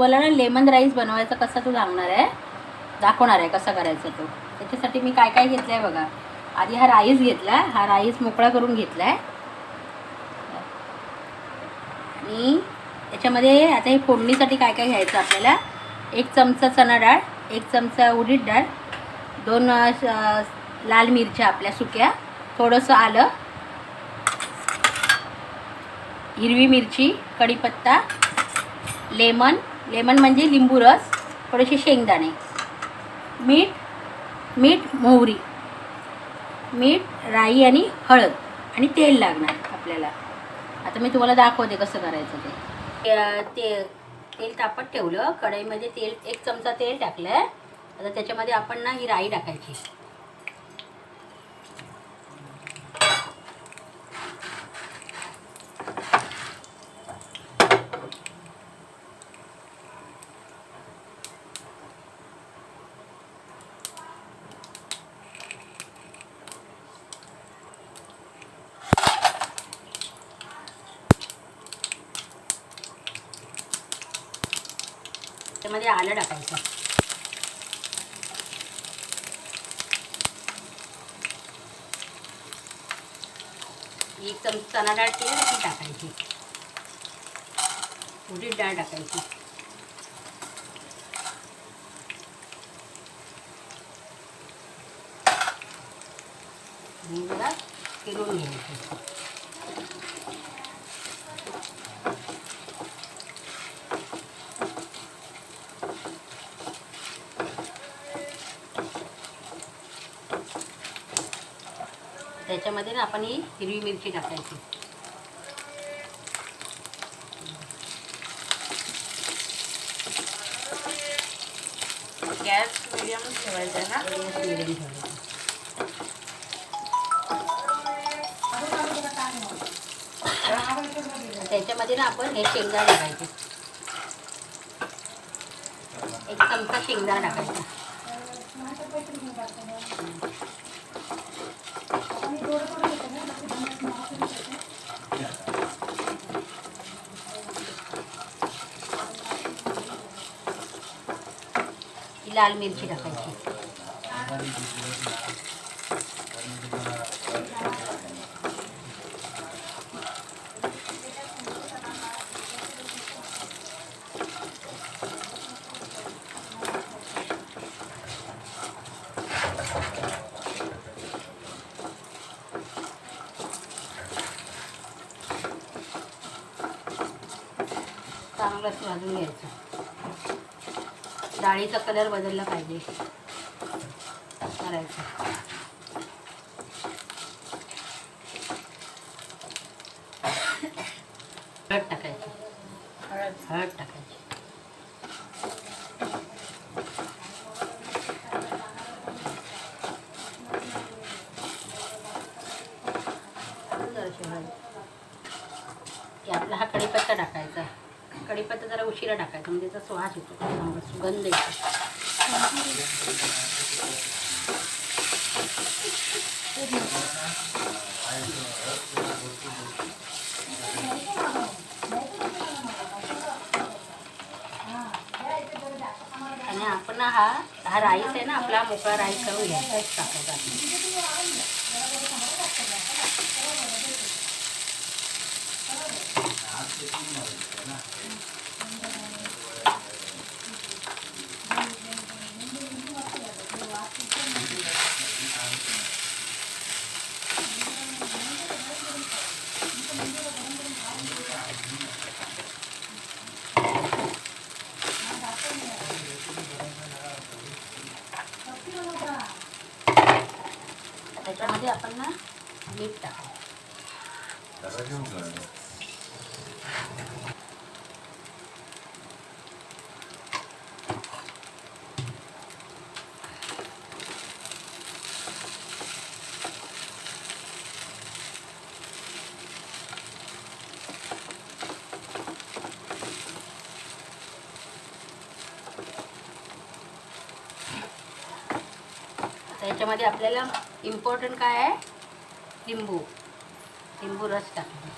तुम्हाला ना lemon rice बनवायचा कसा तो दाखवणार आहे कसं करायचं तो. त्याच्यासाठी मी काय काय घेतलं आहे बघा. आधी हा राईस घेतला, हा राईस मोकळा करून घेतला आहे आणि त्याच्यामध्ये आता हे फोडणीसाठी काय काय घ्यायचं आपल्याला. 1 चमचा चणा डाळ, 1 चमचा उडीद डाळ, 2 लाल मिरच्या आपल्या सुक्या, थोडंसं आलं, हिरवी मिरची, कढीपत्ता, लेमन म्हणजे लिंबू रस, थोडेसे शेंगदाणे, मीठ, मोहरी, राई आणि हळद आणि तेल लागणार आपल्याला. आता मी तुम्हाला दाखवते कसं करायचं ते. तेल तापत ठेवलं, कढईमध्ये 1 चमचा तेल टाकलं आहे. आता त्याच्यामध्ये आपण ना ही राई टाकायची. त्यामध्ये आलं टाकायचं. एक चमचा चणा डाळ ती टाकायची, उडीद डाळ टाकायची, जरा फिरून घ्यायचं. त्याच्यामध्ये ना आपण ही हिरवी मिरची टाकायची. गॅस मिडियम ठेवायचा ना, गॅस मिडियम ठेवायचा. त्याच्यामध्ये ना आपण हे शेंगदाणे टाकायचे. 1 चमचा शेंगदाणा टाकायचा. लाल मिरची टाकायची. चांगलं असं भाजून घ्यायचं. डाळीचा कलर बदलला पाहिजे करायचं. हळद टाकायची. हळद टाकायची. आपला हा कढीपत्ता टाकायचा. कढीपत्ता जरा उशिरा टाकायचा म्हणजे त्याचा सुवास येतो, चांगला सुगंध येतो. आणि आपण हा राईस आहे ना आपला मोकळा राईस करून घ्यायचा टाकायचा. त्याच्यामध्ये आपण ना मीठ टाकायचं. त्याच्यामध्ये आपल्याला इम्पॉर्टंट काय आहे, लिंबू रस टाकायचा.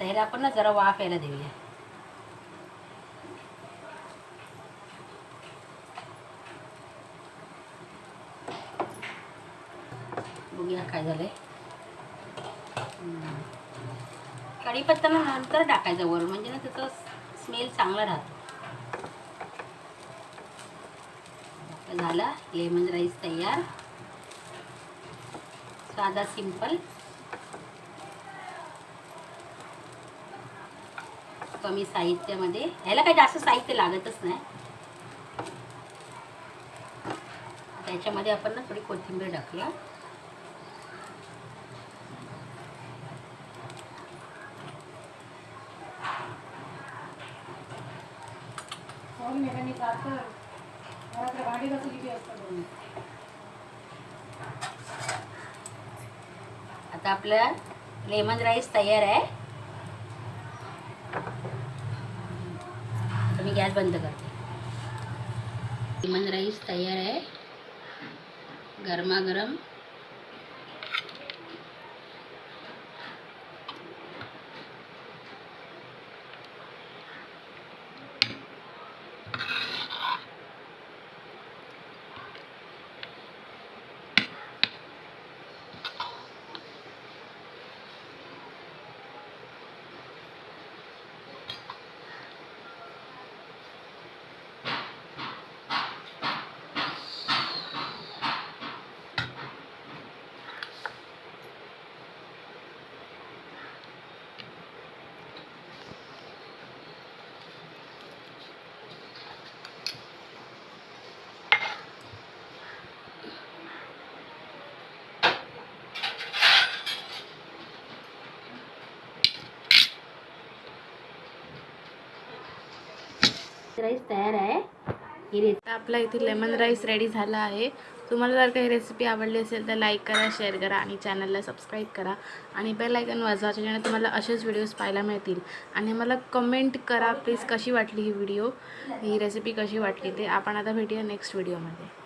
आता ह्याला आपण ना जरा वाफ यायला देऊया. बघूया काय झालंय. कढीपत्ता ना नंतर टाकायचा वर, म्हणजे ना त्याचा स्मेल चांगला राहतो. झाला लेमन राईस तयार. साधा सिंपल, कमी साहित्यामध्ये. ह्याला काही जास्त साहित्य लागतच नाही. त्याच्यामध्ये आपण ना थोडी कोथिंबीर टाकूया. आता आपला लेमन राईस तयार आहे. आता मी गॅस बंद करते. लेमन राईस तयार आहे, गरमागरम. राईस तयार आहे. आपला इथे लेमन राईस रेडी झाला आहे. तुम्हाला जर काही रेसिपी आवडली असेल तर लाईक करा, शेअर करा आणि चॅनलला सबस्क्राईब करा आणि बेल आयकॉन वाजवा, ज्याने तुम्हाला असेच व्हिडिओज पाहायला मिळतील. आणि मला कमेंट करा प्लीज कशी वाटली ही रेसिपी कशी वाटली ते. आपण आता भेटूया नेक्स्ट व्हिडिओमध्ये.